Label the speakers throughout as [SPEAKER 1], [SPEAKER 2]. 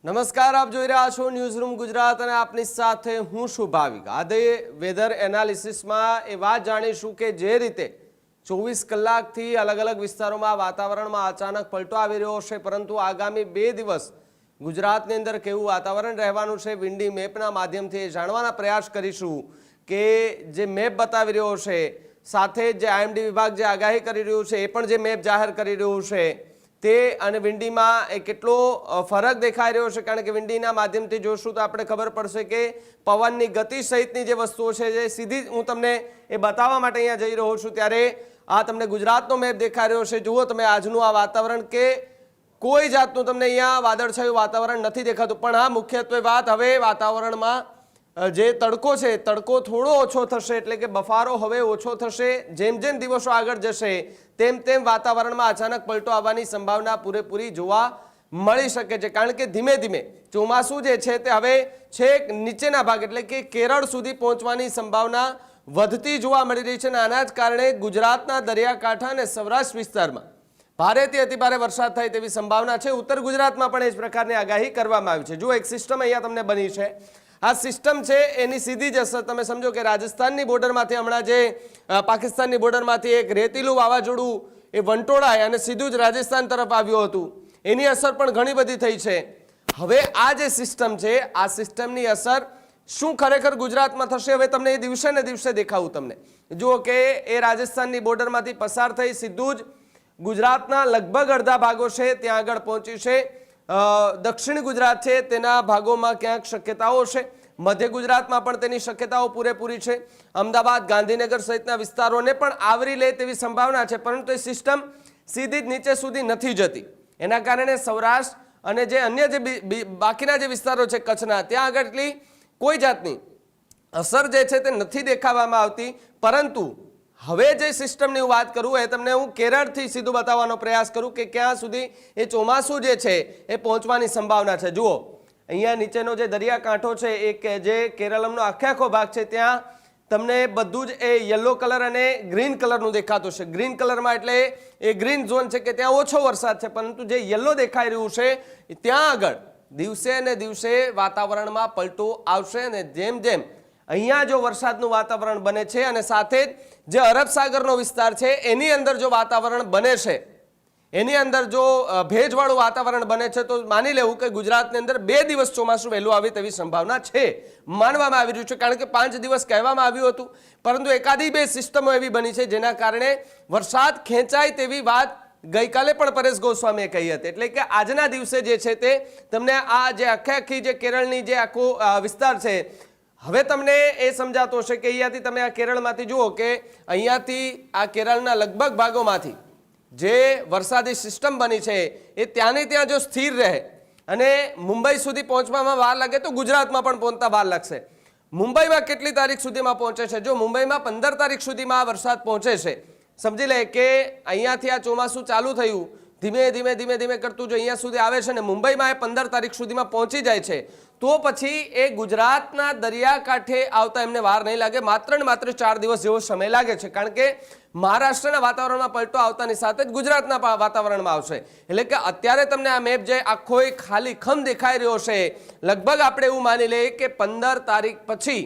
[SPEAKER 1] નમસ્કાર, આપ જોઈ રહ્યા છો ન્યૂઝરૂમ ગુજરાત અને આપની સાથે હું છું ભાવિક। આજે વેધર એનાલિસિસમાં એ વાત જાણીશું કે જે રીતે 24 કલાકથી અલગ અલગ વિસ્તારોમાં વાતાવરણમાં અચાનક પલટો આવી રહ્યો છે, પરંતુ આગામી 2 દિવસ ગુજરાતની અંદર કેવું વાતાવરણ રહેવાનું છે વિન્ડી મેપના માધ્યમથી જાણવાના પ્રયાસ કરીશું કે જે મેપ બતાવી રહ્યો છે સાથે જે આઈએમડી વિભાગ જે આગાહી કરી રહ્યું છે એ પણ જે મેપ જાહેર કરી રહ્યું છે તે અને વિન્ડીમાં એ કેટલો ફરક દેખાઈ રહ્યો છે। કારણ કે વિન્ડીના માધ્યમથી જોશું તો આપણે ખબર પડશે કે પવનની ગતિ સહિતની જે વસ્તુઓ છે જે સીધી હું તમને એ બતાવવા માટે અહીંયા જઈ રહ્યો છું। ત્યારે આ તમને ગુજરાતનો મેપ દેખાઈ રહ્યો છે। જુઓ તમે આજનું આ વાતાવરણ કે કોઈ જાતનું તમને અહીંયા વાદળછાયું વાતાવરણ નથી દેખાતું, પણ આ મુખ્યત્વે વાત હવે વાતાવરણમાં જે તડકો છે તડકો થોડો ઓછો થશે, એટલે કે બફારો હવે ઓછો થશે। જેમ જેમ દિવસો આગળ જશે તેમ તેમ વાતાવરણમાં અચાનક પલટો આવવાની સંભાવના પૂરેપૂરી જોવા મળી શકે છે। કારણ કે ધીમે ધીમે ચોમાસું જે છે તે હવે છેક નીચેના ભાગ એટલે કે કેરળ સુધી પહોંચવાની સંભાવના વધતી જોવા મળી રહી છે અને આના જ કારણે ગુજરાતના દરિયાકાંઠા અને સૌરાષ્ટ્ર વિસ્તારમાં ભારેથી અતિભારે વરસાદ થાય તેવી સંભાવના છે। ઉત્તર ગુજરાતમાં પણ એ જ પ્રકારની આગાહી કરવામાં આવી છે। જો એક સિસ્ટમ અહીંયા તમને બની છે, આ સિસ્ટમ છે એની સીધી જ અસર તમે સમજો કે રાજસ્થાનની બોર્ડરમાંથી હમણાં જે પાકિસ્તાનની બોર્ડરમાંથી એક રેતીલું વાવાઝોડું એ વંટોળાય અને સીધું જ રાજસ્થાન તરફ આવ્યું હતું, એની અસર પણ ઘણી બધી થઈ છે। હવે આ જે સિસ્ટમ છે આ સિસ્ટમની અસર શું ખરેખર ગુજરાતમાં થશે હવે તમને એ દિવસે ને દિવસે દેખાવું તમને। જુઓ કે એ રાજસ્થાનની બોર્ડરમાંથી પસાર થઈ સીધું જ ગુજરાતના લગભગ અડધા ભાગો છે ત્યાં આગળ પહોંચ્યું છે। દક્ષિણ ગુજરાત છે તેના ભાગોમાં ક્યાંક શક્યતાઓ છે, મધ્ય ગુજરાતમાં પણ તેની શક્યતાઓ પૂરેપૂરી છે, અમદાવાદ ગાંધીનગર સહિતના વિસ્તારોને પણ આવરી લે તેવી સંભાવના છે, પરંતુ એ સિસ્ટમ સીધી જ નીચે સુધી નથી જતી। એના કારણે સૌરાષ્ટ્ર અને જે અન્ય જે બાકીના જે વિસ્તારો છે કચ્છના ત્યાં આગળ એટલી કોઈ જાતની અસર જે છે તે નથી દેખાવામાં આવતી। પરંતુ હવે જે સિસ્ટમની હું વાત કરું એ તમને હું કેરળથી સીધું બતાવવાનો પ્રયાસ કરું કે ક્યાં સુધી એ ચોમાસું જે છે એ પહોંચવાની સંભાવના છે। જુઓ અહીંયા નીચેનો જે દરિયાકાંઠો છે એ જે કેરળમનો આખો ભાગ છે ત્યાં તમને બધું જ એ યલો કલર અને ગ્રીન કલરનું દેખાતું છે। ગ્રીન કલરમાં એટલે એ ગ્રીન ઝોન છે કે ત્યાં ઓછો વરસાદ છે, પરંતુ જે યલો દેખાઈ રહ્યું છે ત્યાં આગળ દિવસે ને દિવસે વાતાવરણમાં પલટો આવશે અને જેમ જેમ અહીંયા જો વરસાદનું વાતાવરણ બને છે અને સાથે જ જે અરબ સાગરનો વિસ્તાર છે એની અંદર જો વાતાવરણ બને છે, એની અંદર જો ભેજવાળું વાતાવરણ બને છે તો માની લેવું કે ગુજરાતની અંદર 2 દિવસ ચોમાસું વહેલું આવે તેવી સંભાવના છે માનવામાં આવી રહ્યું છે। કારણ કે 5 દિવસ કહેવામાં આવ્યું હતું, પરંતુ એકાદી 2 સિસ્ટમો એવી બની છે જેના કારણે વરસાદ ખેંચાય તેવી વાત ગઈકાલે પણ પરેશ ગોસ્વામીએ કહી હતી। એટલે કે આજના દિવસે જે છે તે તમને આ જે આખી જે કેરળની જે આખો વિસ્તાર છે હવે તમને એ સમજાતો હશે કે અહીંયાથી તમે આ કેરળમાંથી જુઓ કે અહીંયાથી આ કેરળના લગભગ ભાગોમાંથી જે વરસાદી સિસ્ટમ બની છે એ ત્યાંને ત્યાં જો સ્થિર રહે અને મુંબઈ સુધી પહોંચવામાં વાર લાગે તો ગુજરાતમાં પણ પહોંચતા વાર લાગશે। મુંબઈમાં કેટલી તારીખ સુધીમાં પહોંચે છે? જો મુંબઈમાં 15 તારીખ સુધીમાં આ વરસાદ પહોંચે છે, સમજી લે કે અહીંયાથી આ ચોમાસું ચાલુ થયું ધીમે ધીમે ધીમે ધીમે કરતું જો અહીંયા સુધી આવે છે ને મુંબઈમાં એ 15 તારીખ સુધીમાં પહોંચી જાય છે તો પછી એ ગુજરાતના દરિયાકાંઠે આવતા એમને વાર નહીં લાગે, માત્ર ને માત્ર 4 દિવસ જેવો સમય લાગે છે। કારણ કે મહારાષ્ટ્રના વાતાવરણમાં પલટો આવતાની સાથે જ ગુજરાતના વાતાવરણમાં આવશે। એટલે કે અત્યારે તમને આ મેપ જે આખો ખાલી ખમ દેખાઈ રહ્યો છે લગભગ આપણે એવું માની લઈએ કે 15 તારીખ પછી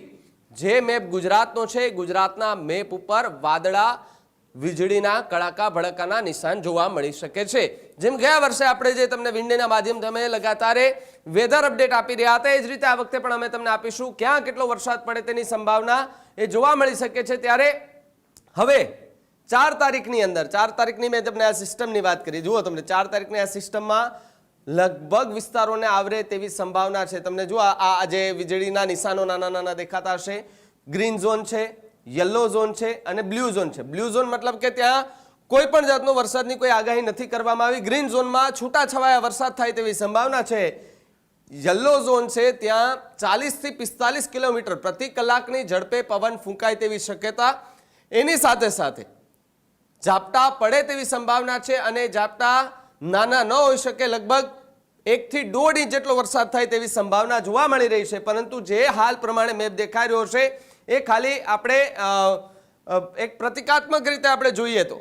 [SPEAKER 1] જે મેપ ગુજરાતનો છે ગુજરાતના મેપ ઉપર વાદળા વીજળીના કડાકા ભડકાના નિશાન જોવા મળી શકે છે। જેમ ગયા વર્ષે આપણે જે તમને વિન્ડીના માધ્યમથી અમે લગાતાર વેધર અપડેટ આપી રહ્યા હતા એ જ રીતે આ વખતે પણ અમે તમને આપીશું ક્યાં કેટલો વરસાદ પડે તેની સંભાવના એ જોવા મળી શકે છે। ત્યારે હવે 4 તારીખની અંદર 4 તારીખની મેં તમને આ સિસ્ટમની વાત કરી। જુઓ તમને 4 તારીખની આ સિસ્ટમમાં લગભગ વિસ્તારોને આવરે તેવી સંભાવના છે। તમને જુઓ આ જે વીજળીના નિશાનો નાના નાના દેખાતા હશે, ગ્રીન ઝોન છે, યલો ઝોન છે અને બ્લુ ઝોન છે। બ્લુ ઝોન મતલબ કે ત્યાં કોઈ પણ જાતનો વરસાદની કોઈ આગાહી નથી કરવામાં આવી। ગ્રીન ઝોનમાં છૂટાછવાયા વરસાદ થાય તેવી સંભાવના છે। યલો ઝોન છે ત્યાં 40 થી 45 કિલોમીટર પ્રતિ કલાકની ઝડપે પવન ફૂંકાય તેવી શક્યતા, એની સાથે સાથે ઝાપટા પડે તેવી સંભાવના છે અને ઝાપટા નાના ન હોઈ શકે, લગભગ 1 થી 1.5 ઇંચ જેટલો વરસાદ થાય તેવી સંભાવના જોવા મળી રહી છે। પરંતુ જે હાલ પ્રમાણે મેપ દેખાઈ રહ્યો છે એ ખાલી આપણે એક પ્રતિકાત્મક રીતે આપણે જોઈએ તો,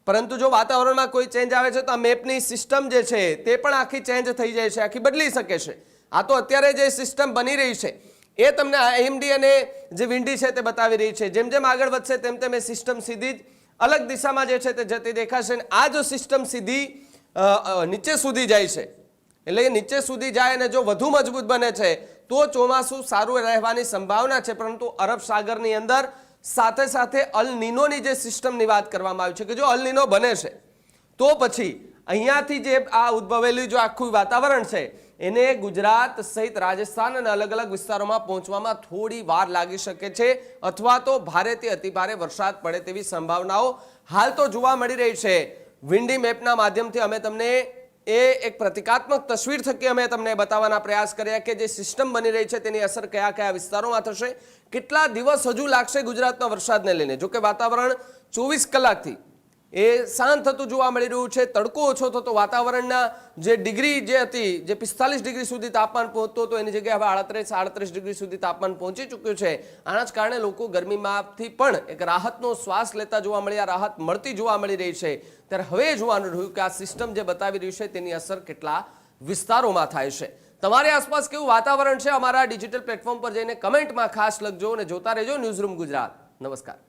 [SPEAKER 1] પરંતુ જો વાતાવરણમાં કોઈ ચેન્જ આવે છે તો આ મેપની સિસ્ટમ જે છે તે પણ આખી ચેન્જ થઈ જાય છે, આખી બદલી શકે છે। આ તો અત્યારે જે સિસ્ટમ બની રહી છે એ તમને AMD અને જે વિન્ડી છે તે બતાવી રહી છે. જેમ જેમ આગળ વધશે તેમ તેમ એ સિસ્ટમ સીધી જ અલગ દિશામાં જે છે તે જતી દેખાશે. અને આ જો સિસ્ટમ સીધી નીચે સુધી જાય છે, એટલે કે નીચે સુધી જાય અને જો વધુ મજબૂત બને છે તો ચોમાસું સારું રહેવાની સંભાવના છે. પરંતુ અરબ સાગરની અંદર સાથે સાથે અલ નીનોની જે સિસ્ટમની વાત કરવામાં આવી છે કે જો અલ નીનો બને છે તો પછી અહીંયાથી જે આ ઉદ્ભવેલું જો આખું વાતાવરણ છે એને ગુજરાત સહિત રાજસ્થાન અને અલગ અલગ વિસ્તારોમાં પહોંચવામાં થોડી વાર લાગી શકે છે, અથવા તો ભારેથી અતિભારે વરસાદ પડે તેવી સંભાવનાઓ હાલ તો જોવા મળી રહી છે. વિન્ડી મેપના માધ્યમથી અમે તમને એક પ્રતિકાત્મક તસવીર થકી અમે તમને બતાવવાના પ્રયાસ કર્યા કે જે સિસ્ટમ બની રહી છે તેની અસર કયા કયા વિસ્તારોમાં થશે, કેટલા દિવસ હજુ લાગશે ગુજરાતમાં વરસાદને લઈને. જો કે વાતાવરણ 24 કલાકથી એ શાંત થતું જોવા મળી રહ્યું છે. તડકો ઓછો થતો, વાતાવરણના જે ડિગ્રી જે હતી જે 45 ડિગ્રી સુધી તાપમાન પહોંચતો હતો એની જગ્યાએ હવે 38-38 ડિગ્રી સુધી તાપમાન પહોંચી ચૂક્યું છે. આના જ કારણે લોકો ગરમીમાંથી પણ એક રાહતનો શ્વાસ લેતા જોવા મળ્યા, રાહત મળતી જોવા મળી રહી છે. ત્યારે હવે જોવાનું રહ્યું કે આ સિસ્ટમ જે બતાવી રહ્યું છે તેની અસર કેટલા વિસ્તારોમાં થાય છે. તમારી આસપાસ કેવું વાતાવરણ છે અમારા ડિજિટલ પ્લેટફોર્મ પર જઈને કમેન્ટમાં ખાસ લખજો અને જોતા રહેજો ન્યૂઝરૂમ ગુજરાત. નમસ્કાર.